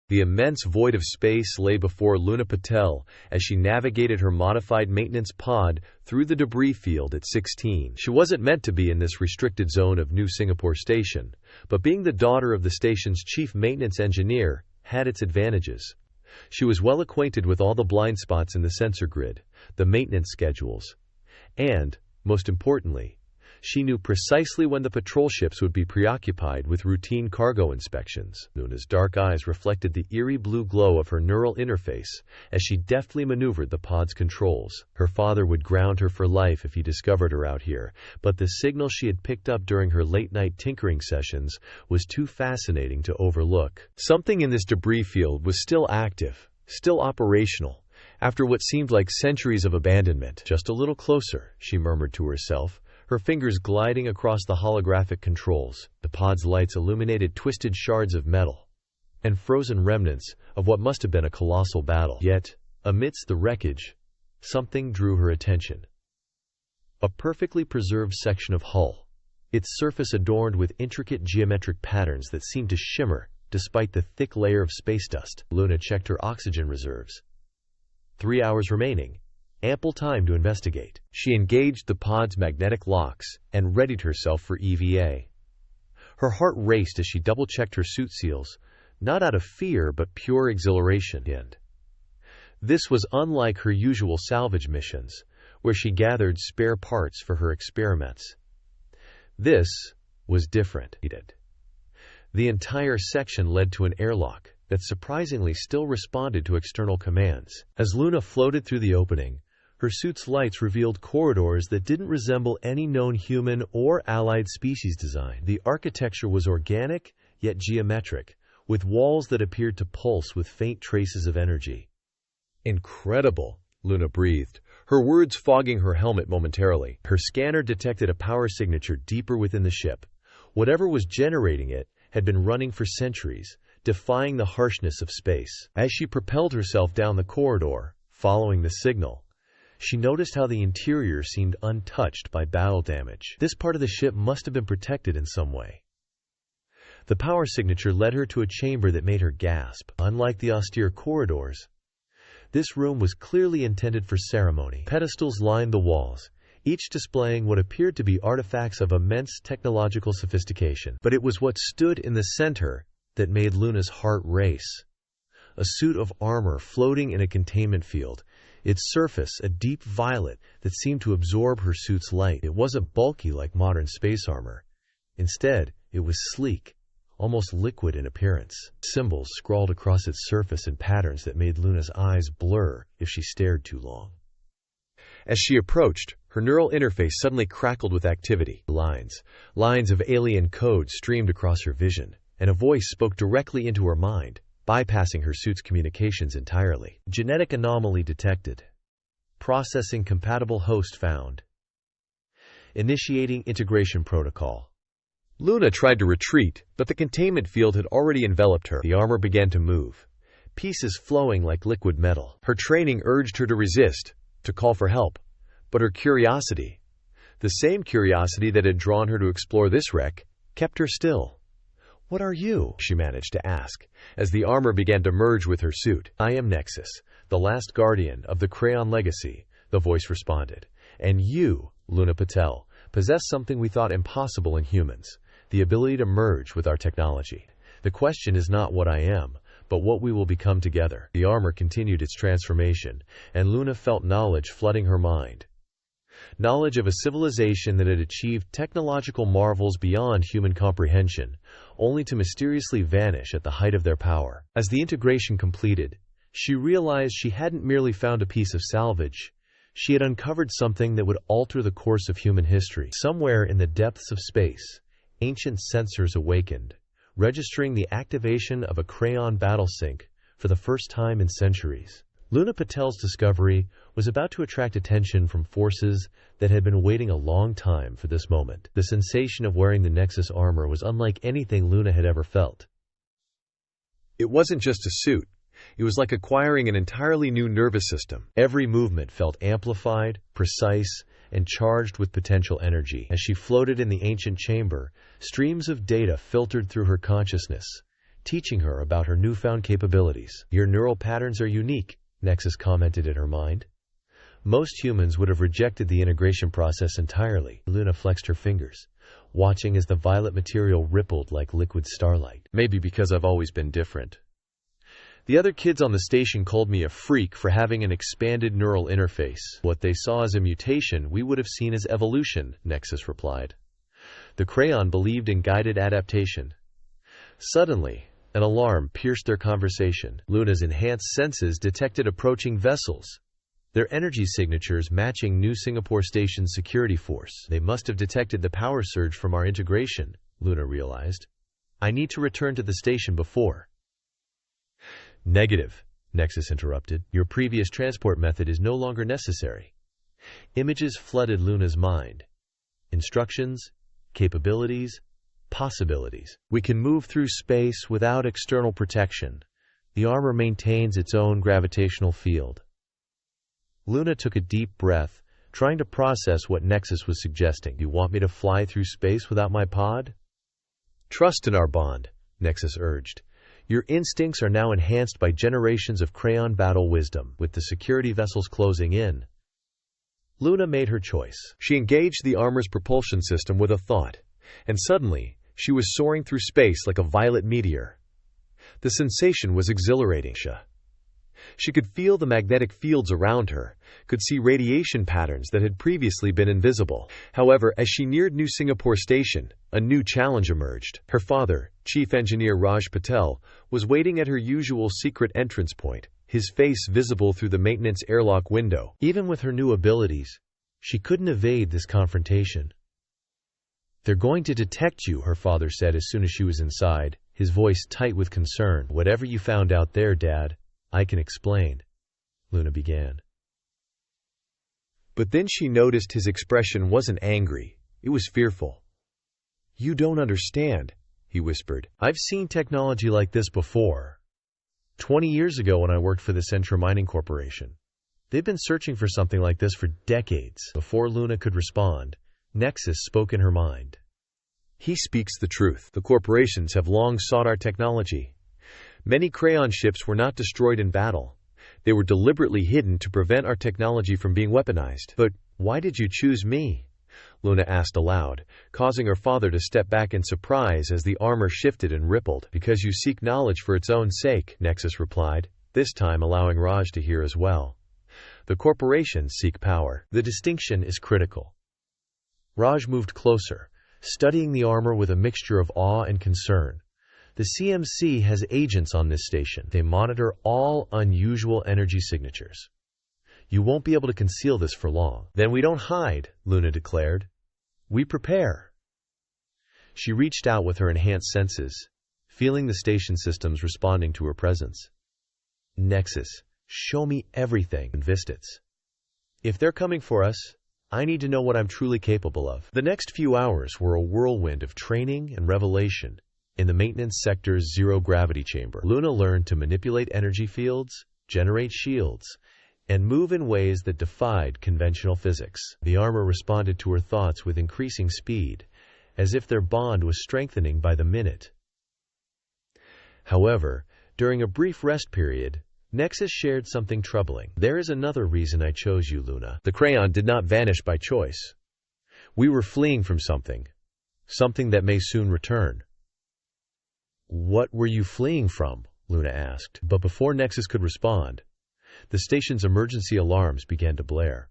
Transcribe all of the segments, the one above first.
The immense void of space lay before Luna Patel as she navigated her modified maintenance pod through the debris field at 16. She wasn't meant to be in this restricted zone of New Singapore Station, but being the daughter of the station's chief maintenance engineer had its advantages. She was well acquainted with all the blind spots in the sensor grid, the maintenance schedules, and, most importantly, she knew precisely when the patrol ships would be preoccupied with routine cargo inspections. Luna's dark eyes reflected the eerie blue glow of her neural interface as she deftly maneuvered the pod's controls. Her father would ground her for life if he discovered her out here, but the signal she had picked up during her late-night tinkering sessions was too fascinating to overlook. Something in this debris field was still active, still operational, after what seemed like centuries of abandonment. Just a little closer, she murmured to herself, her fingers gliding across the holographic controls. The pod's lights illuminated twisted shards of metal and frozen remnants of what must have been a colossal battle. Yet, amidst the wreckage, something drew her attention. A perfectly preserved section of hull, its surface adorned with intricate geometric patterns that seemed to shimmer despite the thick layer of space dust. Luna checked her oxygen reserves. 3 hours remaining. Ample time to investigate. She engaged the pod's magnetic locks and readied herself for EVA. Her heart raced as she double-checked her suit seals, not out of fear but pure exhilaration. This was unlike her usual salvage missions, where she gathered spare parts for her experiments. This was different. The entire section led to an airlock that surprisingly still responded to external commands. As Luna floated through the opening, her suit's lights revealed corridors that didn't resemble any known human or allied species design. The architecture was organic, yet geometric, with walls that appeared to pulse with faint traces of energy. Incredible, Luna breathed, her words fogging her helmet momentarily. Her scanner detected a power signature deeper within the ship. Whatever was generating it had been running for centuries, defying the harshness of space. As she propelled herself down the corridor, following the signal, she noticed how the interior seemed untouched by battle damage. This part of the ship must have been protected in some way. The power signature led her to a chamber that made her gasp. Unlike the austere corridors, this room was clearly intended for ceremony. Pedestals lined the walls, each displaying what appeared to be artifacts of immense technological sophistication. But it was what stood in the center that made Luna's heart race. A suit of armor floating in a containment field, its surface a deep violet that seemed to absorb her suit's light. It wasn't bulky like modern space armor. Instead, it was sleek, almost liquid in appearance. Symbols scrawled across its surface in patterns that made Luna's eyes blur if she stared too long. As she approached, her neural interface suddenly crackled with activity. Lines of alien code streamed across her vision, and a voice spoke directly into her mind, bypassing her suit's communications entirely. Genetic anomaly detected. Processing compatible host found. Initiating integration protocol. Luna tried to retreat, but the containment field had already enveloped her. The armor began to move, pieces flowing like liquid metal. Her training urged her to resist, to call for help, but her curiosity, the same curiosity that had drawn her to explore this wreck, kept her still. "What are you?" she managed to ask, as the armor began to merge with her suit. "I am Nexus, the last guardian of the Crayon Legacy," the voice responded. "And you, Luna Patel, possess something we thought impossible in humans, the ability to merge with our technology. The question is not what I am, but what we will become together." The armor continued its transformation, and Luna felt knowledge flooding her mind. Knowledge of a civilization that had achieved technological marvels beyond human comprehension, only to mysteriously vanish at the height of their power. As the integration completed, she realized she hadn't merely found a piece of salvage. She had uncovered something that would alter the course of human history. Somewhere in the depths of space, ancient sensors awakened, registering the activation of a crayon battle sync for the first time in centuries. Luna Patel's discovery was about to attract attention from forces that had been waiting a long time for this moment. The sensation of wearing the Nexus armor was unlike anything Luna had ever felt. It wasn't just a suit. It was like acquiring an entirely new nervous system. Every movement felt amplified, precise, and charged with potential energy. As she floated in the ancient chamber, streams of data filtered through her consciousness, teaching her about her newfound capabilities. "Your neural patterns are unique," Nexus commented in her mind. "Most humans would have rejected the integration process entirely." Luna flexed her fingers, watching as the violet material rippled like liquid starlight. "Maybe because I've always been different. The other kids on the station called me a freak for having an expanded neural interface. What they saw as a mutation, we would have seen as evolution," Nexus replied. The crayon believed in guided adaptation. Suddenly, an alarm pierced their conversation. Luna's enhanced senses detected approaching vessels, their energy signatures matching New Singapore Station's security force. "They must have detected the power surge from our integration," Luna realized. "I need to return to the station before." "Negative," Nexus interrupted. "Your previous transport method is no longer necessary." Images flooded Luna's mind. Instructions, capabilities, possibilities. "We can move through space without external protection. The armor maintains its own gravitational field." Luna took a deep breath, trying to process what Nexus was suggesting. "You want me to fly through space without my pod?" "Trust in our bond," Nexus urged. "Your instincts are now enhanced by generations of crayon battle wisdom." With the security vessels closing in, Luna made her choice. She engaged the armor's propulsion system with a thought, and suddenly, she was soaring through space like a violet meteor. The sensation was exhilarating. She could feel the magnetic fields around her, could see radiation patterns that had previously been invisible. However, as she neared New Singapore Station, a new challenge emerged. Her father, Chief Engineer Raj Patel, was waiting at her usual secret entrance point, his face visible through the maintenance airlock window. Even with her new abilities, she couldn't evade this confrontation. "They're going to detect you," her father said as soon as she was inside, his voice tight with concern. "Whatever you found out there, Dad, I can explain," Luna began. But then she noticed his expression wasn't angry, it was fearful. "You don't understand," he whispered. "I've seen technology like this before. 20 years ago when I worked for the Centra Mining Corporation. They've been searching for something like this for decades." Before Luna could respond, Nexus spoke in her mind. "He speaks the truth. The corporations have long sought our technology. Many crayon ships were not destroyed in battle. They were deliberately hidden to prevent our technology from being weaponized." "But why did you choose me?" Luna asked aloud, causing her father to step back in surprise as the armor shifted and rippled. "Because you seek knowledge for its own sake," Nexus replied, this time allowing Raj to hear as well. "The corporations seek power. The distinction is critical." Raj moved closer, studying the armor with a mixture of awe and concern. "The CMC has agents on this station. They monitor all unusual energy signatures. You won't be able to conceal this for long." "Then we don't hide," Luna declared. "We prepare." She reached out with her enhanced senses, feeling the station systems responding to her presence. "Nexus, show me everything in Vistits. If they're coming for us, I need to know what I'm truly capable of." The next few hours were a whirlwind of training and revelation. In the maintenance sector's zero-gravity chamber, Luna learned to manipulate energy fields, generate shields, and move in ways that defied conventional physics. The armor responded to her thoughts with increasing speed, as if their bond was strengthening by the minute. However, during a brief rest period, Nexus shared something troubling. "There is another reason I chose you, Luna. The crayon did not vanish by choice. We were fleeing from something that may soon return." "What were you fleeing from?" Luna asked. But before Nexus could respond, the station's emergency alarms began to blare.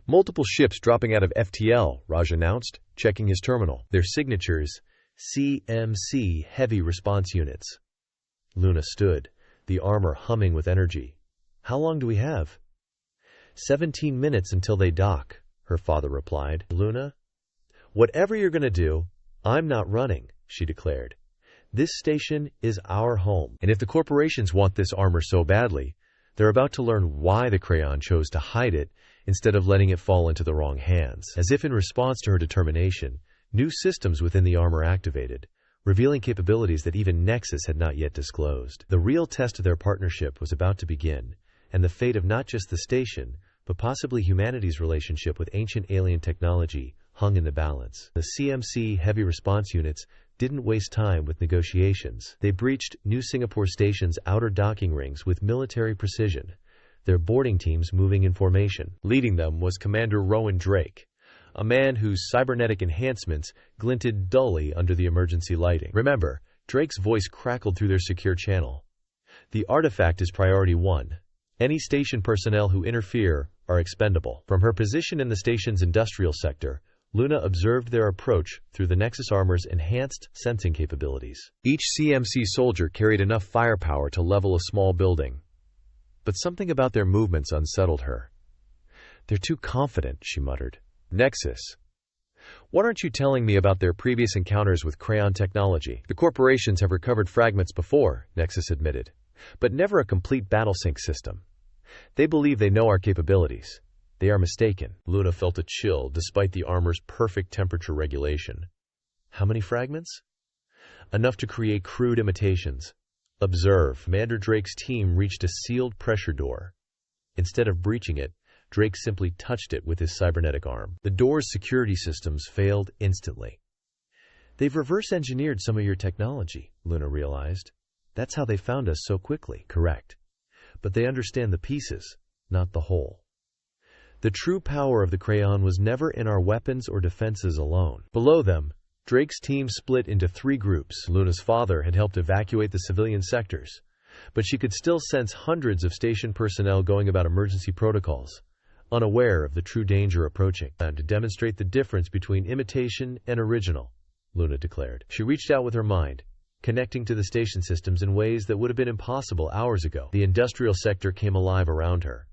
"Multiple ships dropping out of FTL," Raj announced, checking his terminal. Their signatures, CMC Heavy Response Units. Luna stood, the armor humming with energy. "How long do we have?" 17 minutes until they dock," her father replied. "Luna, whatever you're going to do, I'm not running," she declared. "This station is our home. And if the corporations want this armor so badly, they're about to learn why the crayon chose to hide it instead of letting it fall into the wrong hands." As if in response to her determination, new systems within the armor activated, revealing capabilities that even Nexus had not yet disclosed. The real test of their partnership was about to begin, and the fate of not just the station, but possibly humanity's relationship with ancient alien technology hung in the balance. The CMC Heavy Response Units didn't waste time with negotiations. They breached New Singapore Station's outer docking rings with military precision, their boarding teams moving in formation. Leading them was Commander Rowan Drake, a man whose cybernetic enhancements glinted dully under the emergency lighting. Remember, Drake's voice crackled through their secure channel. The artifact is priority 1. Any station personnel who interfere are expendable. From her position in the station's industrial sector, Luna observed their approach through the Nexus armor's enhanced sensing capabilities. Each CMC soldier carried enough firepower to level a small building, but something about their movements unsettled her. "They're too confident," she muttered. "Nexus, what aren't you telling me about their previous encounters with Crayon technology?" "The corporations have recovered fragments before," Nexus admitted, "but never a complete battlesync system. They believe they know our capabilities. They are mistaken." Luna felt a chill despite the armor's perfect temperature regulation. How many fragments? Enough to create crude imitations. Observe. Commander Drake's team reached a sealed pressure door. Instead of breaching it, Drake simply touched it with his cybernetic arm. The door's security systems failed instantly. "They've reverse-engineered some of your technology," Luna realized. "That's how they found us so quickly." "Correct. But they understand the pieces, not the whole. The true power of the Crayon was never in our weapons or defenses alone." Below them, Drake's team split into 3 groups. Luna's father had helped evacuate the civilian sectors, but she could still sense hundreds of station personnel going about emergency protocols, unaware of the true danger approaching. "Time to demonstrate the difference between imitation and original," Luna declared. She reached out with her mind, connecting to the station systems in ways that would have been impossible hours ago. The industrial sector came alive around her.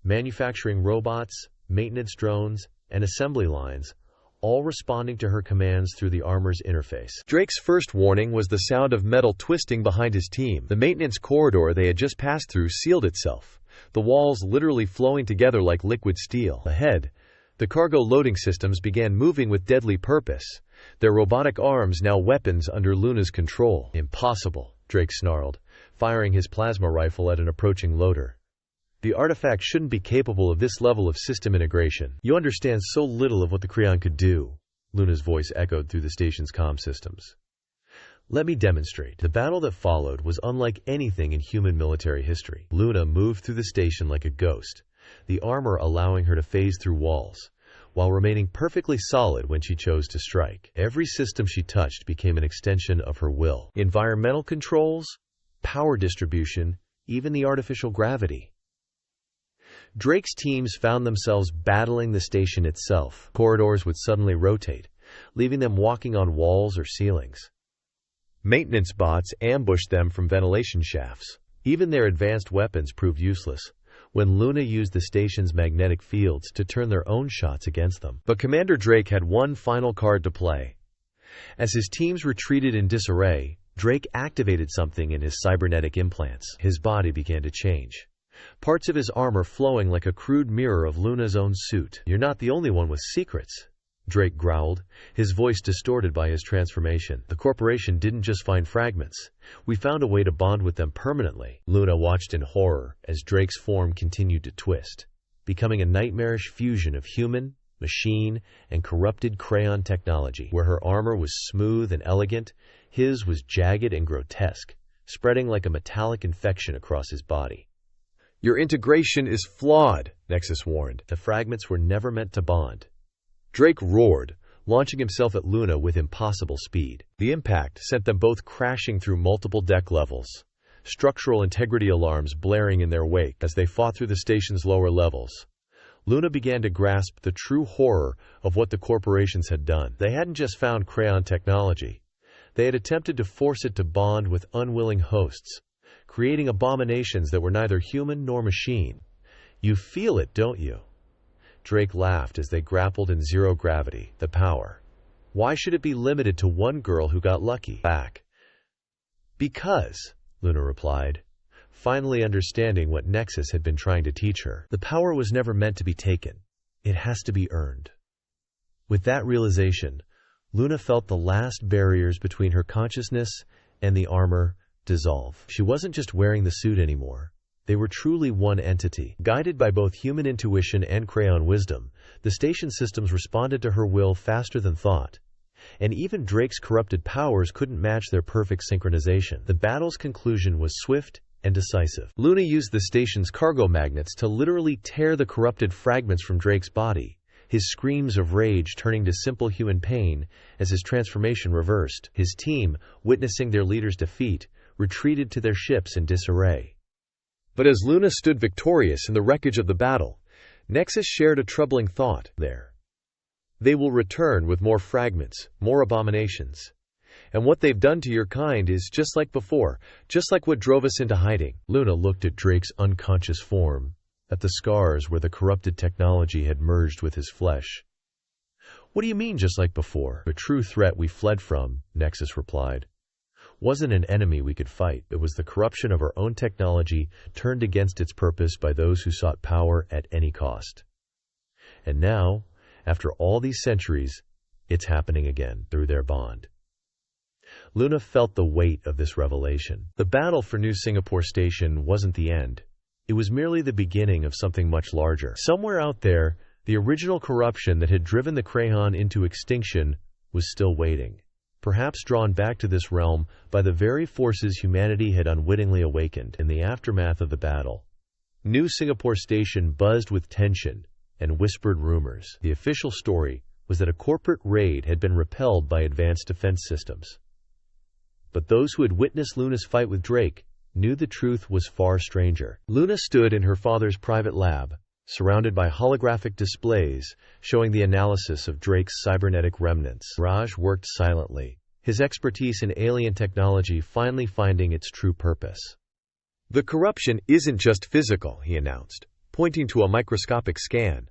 Manufacturing robots, maintenance drones, and assembly lines, all responding to her commands through the armor's interface. Drake's first warning was the sound of metal twisting behind his team. The maintenance corridor they had just passed through sealed itself, the walls literally flowing together like liquid steel. Ahead, the cargo loading systems began moving with deadly purpose, their robotic arms now weapons under Luna's control. "Impossible," Drake snarled, firing his plasma rifle at an approaching loader. "The artifact shouldn't be capable of this level of system integration. You understand so little of what the Crayon could do," Luna's voice echoed through the station's comm systems. "Let me demonstrate." The battle that followed was unlike anything in human military history. Luna moved through the station like a ghost, the armor allowing her to phase through walls, while remaining perfectly solid when she chose to strike. Every system she touched became an extension of her will. Environmental controls, power distribution, even the artificial gravity. Drake's teams found themselves battling the station itself. Corridors would suddenly rotate, leaving them walking on walls or ceilings. Maintenance bots ambushed them from ventilation shafts. Even their advanced weapons proved useless when Luna used the station's magnetic fields to turn their own shots against them. But Commander Drake had one final card to play. As his teams retreated in disarray, Drake activated something in his cybernetic implants. His body began to change, parts of his armor flowing like a crude mirror of Luna's own suit. "You're not the only one with secrets," Drake growled, his voice distorted by his transformation. "The corporation didn't just find fragments. We found a way to bond with them permanently." Luna watched in horror as Drake's form continued to twist, becoming a nightmarish fusion of human, machine, and corrupted Crayon technology. Where her armor was smooth and elegant, his was jagged and grotesque, spreading like a metallic infection across his body. "Your integration is flawed," Nexus warned. "The fragments were never meant to bond." Drake roared, launching himself at Luna with impossible speed. The impact sent them both crashing through multiple deck levels, structural integrity alarms blaring in their wake. As they fought through the station's lower levels, Luna began to grasp the true horror of what the corporations had done. They hadn't just found Crayon technology. They had attempted to force it to bond with unwilling hosts, creating abominations that were neither human nor machine. "You feel it, don't you?" Drake laughed as they grappled in zero gravity. "The power. Why should it be limited to one girl who got lucky?" "Back." "Because," Luna replied, finally understanding what Nexus had been trying to teach her. "The power was never meant to be taken. It has to be earned." With that realization, Luna felt the last barriers between her consciousness and the armor dissolve. She wasn't just wearing the suit anymore. They were truly one entity. Guided by both human intuition and Crayon wisdom, the station systems responded to her will faster than thought. and even Drake's corrupted powers couldn't match their perfect synchronization. The battle's conclusion was swift and decisive. Luna used the station's cargo magnets to literally tear the corrupted fragments from Drake's body, his screams of rage turning to simple human pain as his transformation reversed. His team, witnessing their leader's defeat, retreated to their ships in disarray. But as Luna stood victorious in the wreckage of the battle, Nexus shared a troubling thought. They will return with more fragments, more abominations. And what they've done to your kind is just like before, just like what drove us into hiding. Luna looked at Drake's unconscious form, at the scars where the corrupted technology had merged with his flesh. What do you mean, just like before? The true threat we fled from, Nexus replied, wasn't an enemy we could fight. It was the corruption of our own technology turned against its purpose by those who sought power at any cost. And now, after all these centuries, it's happening again through their bond. Luna felt the weight of this revelation. The battle for New Singapore Station wasn't the end. It was merely the beginning of something much larger. Somewhere out there, the original corruption that had driven the Crayon into extinction was still waiting, perhaps drawn back to this realm by the very forces humanity had unwittingly awakened. In the aftermath of the battle, New Singapore Station buzzed with tension and whispered rumors. The official story was that a corporate raid had been repelled by advanced defense systems. But those who had witnessed Luna's fight with Drake knew the truth was far stranger. Luna stood in her father's private lab, surrounded by holographic displays showing the analysis of Drake's cybernetic remnants. Raj worked silently, his expertise in alien technology finally finding its true purpose. The corruption isn't just physical, he announced, pointing to a microscopic scan.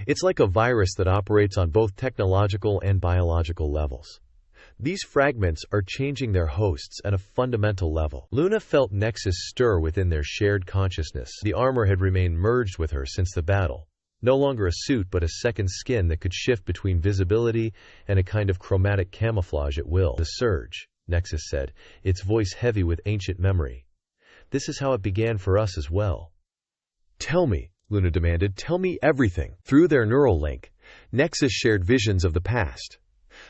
It's like a virus that operates on both technological and biological levels. These fragments are changing their hosts at a fundamental level. Luna felt Nexus stir within their shared consciousness. The armor had remained merged with her since the battle. No longer a suit, but a second skin that could shift between visibility and a kind of chromatic camouflage at will. The surge, Nexus said, its voice heavy with ancient memory. This is how it began for us as well. Tell me, Luna demanded, tell me everything. Through their neural link, Nexus shared visions of the past.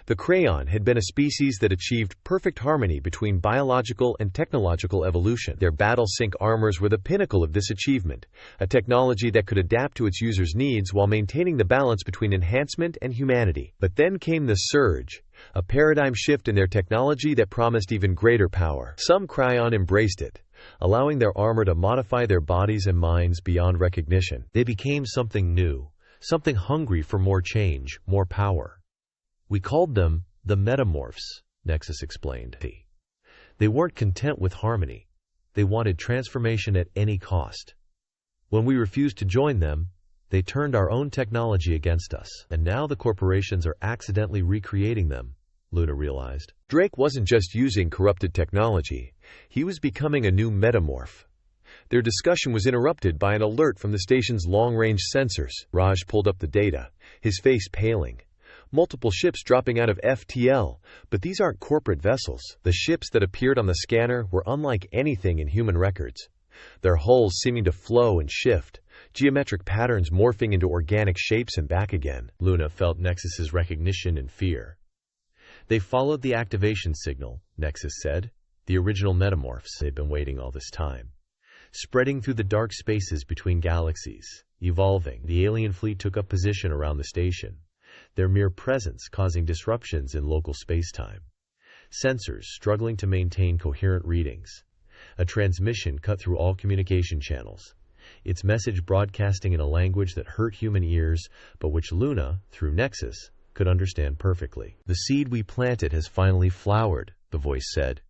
The Crayon had been a species that achieved perfect harmony between biological and technological evolution. Their battle-sync armors were the pinnacle of this achievement, a technology that could adapt to its users' needs while maintaining the balance between enhancement and humanity. But then came the surge, a paradigm shift in their technology that promised even greater power. Some Crayon embraced it, allowing their armor to modify their bodies and minds beyond recognition. They became something new, something hungry for more change, more power. We called them the Metamorphs, Nexus explained. They weren't content with harmony. They wanted transformation at any cost. When we refused to join them, they turned our own technology against us. And now the corporations are accidentally recreating them, Luna realized. Drake wasn't just using corrupted technology. He was becoming a new metamorph. Their discussion was interrupted by an alert from the station's long-range sensors. Raj pulled up the data, his face paling. Multiple ships dropping out of FTL, but these aren't corporate vessels. The ships that appeared on the scanner were unlike anything in human records. Their hulls seeming to flow and shift, geometric patterns morphing into organic shapes and back again. Luna felt Nexus's recognition and fear. They followed the activation signal, Nexus said. The original metamorphs. They'd been waiting all this time. Spreading through the dark spaces between galaxies, evolving, the alien fleet took up position around the station, their mere presence causing disruptions in local spacetime. Sensors struggling to maintain coherent readings. A transmission cut through all communication channels, its message broadcasting in a language that hurt human ears, but which Luna, through Nexus, could understand perfectly. The seed we planted has finally flowered, the voice said.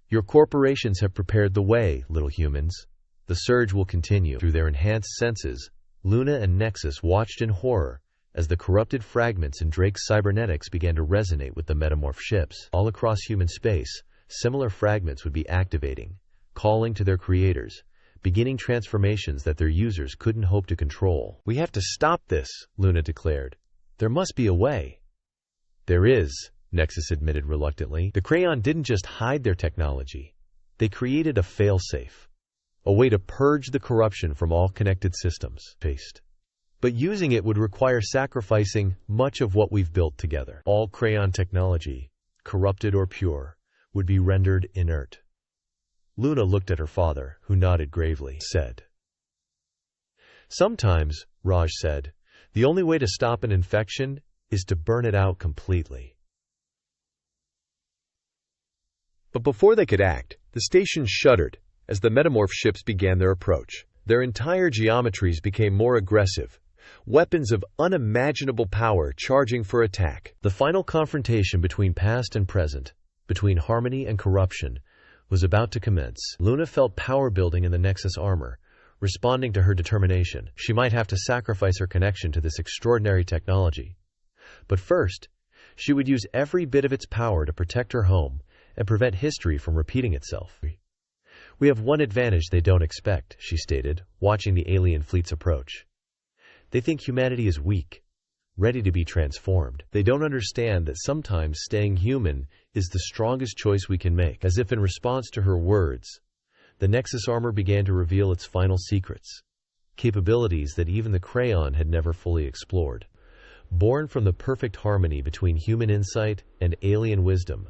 Your corporations have prepared the way, little humans. The surge will continue. Through their enhanced senses, Luna and Nexus watched in horror as the corrupted fragments in Drake's cybernetics began to resonate with the metamorph ships. All across human space, similar fragments would be activating, calling to their creators, beginning transformations that their users couldn't hope to control. We have to stop this, Luna declared. There must be a way. There is, Nexus admitted reluctantly. The Crayon didn't just hide their technology. They created a failsafe, a way to purge the corruption from all connected systems. But using it would require sacrificing much of what we've built together. All crayon technology, corrupted or pure, would be rendered inert. Luna looked at her father, who nodded gravely, said. Sometimes, Raj said, the only way to stop an infection is to burn it out completely. But before they could act, the station shuddered as the metamorph ships began their approach. Their entire geometries became more aggressive, weapons of unimaginable power charging for attack. The final confrontation between past and present, between harmony and corruption, was about to commence. Luna felt power building in the Nexus armor, responding to her determination. She might have to sacrifice her connection to this extraordinary technology. But first, she would use every bit of its power to protect her home and prevent history from repeating itself. We have one advantage they don't expect, she stated, watching the alien fleets approach. They think humanity is weak, ready to be transformed. They don't understand that sometimes staying human is the strongest choice we can make. As if in response to her words, the Nexus armor began to reveal its final secrets, capabilities that even the crayon had never fully explored. Born from the perfect harmony between human insight and alien wisdom,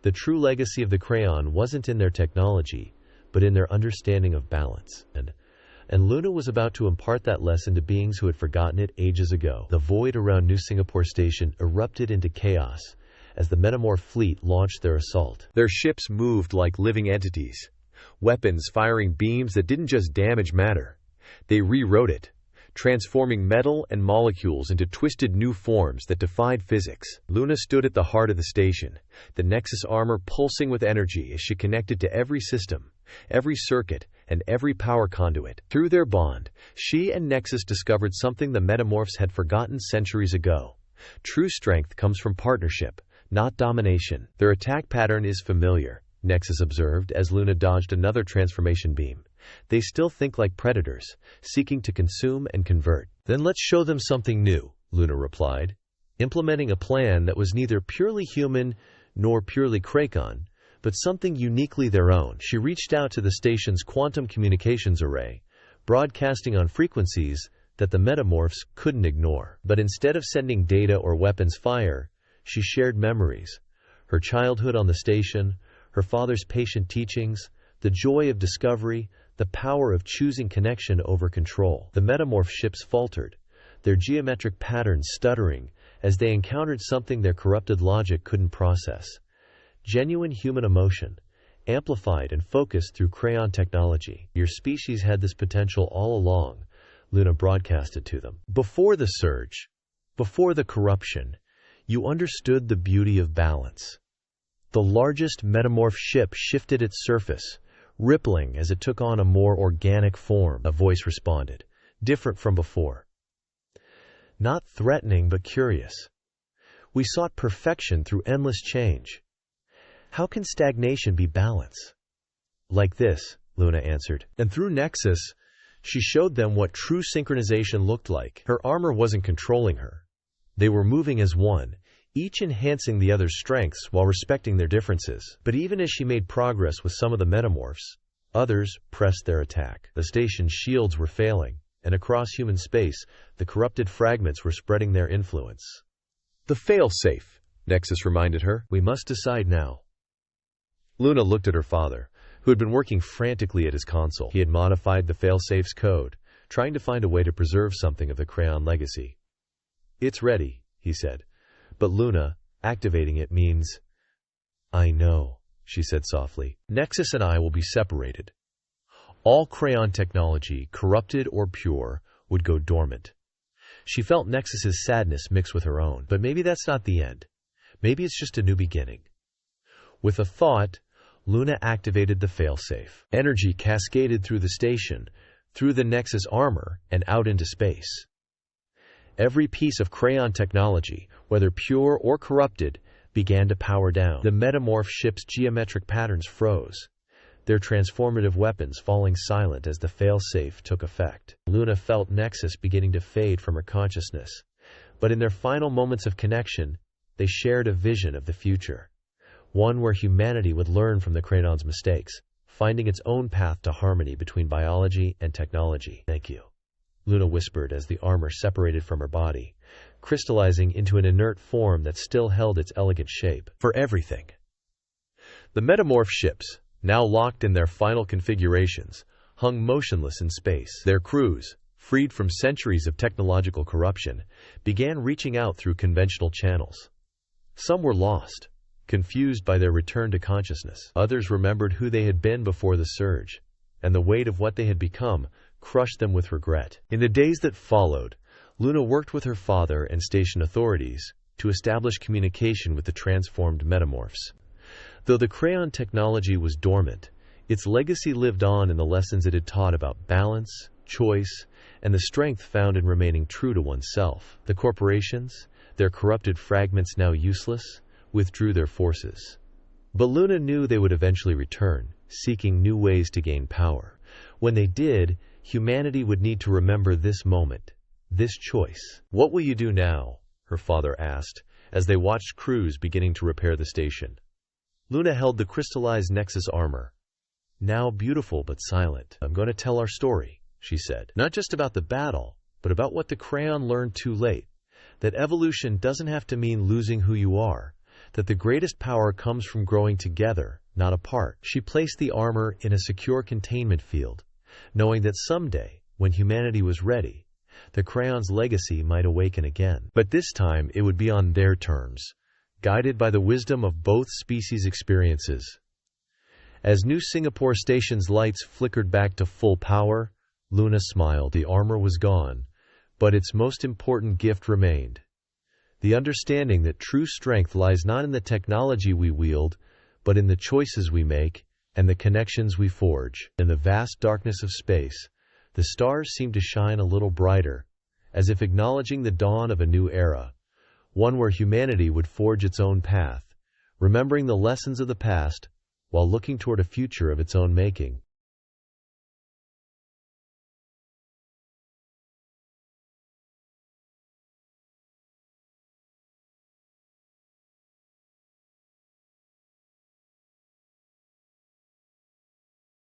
the true legacy of the crayon wasn't in their technology, but in their understanding of balance. And Luna was about to impart that lesson to beings who had forgotten it ages ago. The void around New Singapore Station erupted into chaos as the Metamorph fleet launched their assault. Their ships moved like living entities, weapons firing beams that didn't just damage matter. They rewrote it, transforming metal and molecules into twisted new forms that defied physics. Luna stood at the heart of the station, the Nexus armor pulsing with energy as she connected to every system, every circuit, and every power conduit. Through their bond, she and Nexus discovered something the Metamorphs had forgotten centuries ago. True strength comes from partnership, not domination. Their attack pattern is familiar, Nexus observed as Luna dodged another transformation beam. They still think like predators, seeking to consume and convert. Then let's show them something new, Luna replied, implementing a plan that was neither purely human nor purely Krakon, but something uniquely their own. She reached out to the station's quantum communications array, broadcasting on frequencies that the Metamorphs couldn't ignore. But instead of sending data or weapons fire, she shared memories. Her childhood on the station, her father's patient teachings, the joy of discovery, the power of choosing connection over control. The Metamorph ships faltered, their geometric patterns stuttering as they encountered something their corrupted logic couldn't process. Genuine human emotion, amplified and focused through crayon technology. Your species had this potential all along, Luna broadcasted to them. Before the surge, before the corruption, you understood the beauty of balance. The largest Metamorph ship shifted its surface, rippling as it took on a more organic form. A voice responded, different from before. Not threatening but curious. We sought perfection through endless change. How can stagnation be balance? Like this, Luna answered. And through Nexus, she showed them what true synchronization looked like. Her armor wasn't controlling her. They were moving as one, each enhancing the other's strengths while respecting their differences. But even as she made progress with some of the Metamorphs, others pressed their attack. The station's shields were failing, and across human space, the corrupted fragments were spreading their influence. The fail-safe, Nexus reminded her. We must decide now. Luna looked at her father, who had been working frantically at his console. He had modified the fail-safe's code, trying to find a way to preserve something of the crayon legacy. It's ready, he said. But Luna, activating it means... I know, she said softly. Nexus and I will be separated. All crayon technology, corrupted or pure, would go dormant. She felt Nexus's sadness mix with her own. But maybe that's not the end. Maybe it's just a new beginning. With a thought, Luna activated the failsafe. Energy cascaded through the station, through the Nexus armor, and out into space. Every piece of crayon technology, whether pure or corrupted, began to power down. The Metamorph ship's geometric patterns froze, their transformative weapons falling silent as the failsafe took effect. Luna felt Nexus beginning to fade from her consciousness, but in their final moments of connection, they shared a vision of the future. One where humanity would learn from the crayon's mistakes, finding its own path to harmony between biology and technology. Thank you. Luna whispered as the armor separated from her body, crystallizing into an inert form that still held its elegant shape. For everything. The metamorph ships, now locked in their final configurations, hung motionless in space. Their crews, freed from centuries of technological corruption, began reaching out through conventional channels. Some were lost, confused by their return to consciousness. Others remembered who they had been before the surge, and the weight of what they had become crushed them with regret. In the days that followed, Luna worked with her father and station authorities to establish communication with the transformed metamorphs. Though the crayon technology was dormant, its legacy lived on in the lessons it had taught about balance, choice, and the strength found in remaining true to oneself. The corporations, their corrupted fragments now useless, withdrew their forces. But Luna knew they would eventually return, seeking new ways to gain power. When they did, humanity would need to remember this moment, this choice. "What will you do now?" her father asked, as they watched crews beginning to repair the station. Luna held the crystallized Nexus armor. "Now beautiful but silent. I'm going to tell our story," she said. "Not just about the battle, but about what the crayon learned too late. That evolution doesn't have to mean losing who you are. That the greatest power comes from growing together, not apart." She placed the armor in a secure containment field, knowing that someday, when humanity was ready, the crayon's legacy might awaken again. But this time it would be on their terms, guided by the wisdom of both species' experiences. As New Singapore Station's lights flickered back to full power, Luna smiled. The armor was gone, but its most important gift remained. The understanding that true strength lies not in the technology we wield, but in the choices we make and the connections we forge. In the vast darkness of space, the stars seemed to shine a little brighter, as if acknowledging the dawn of a new era, one where humanity would forge its own path, remembering the lessons of the past while looking toward a future of its own making.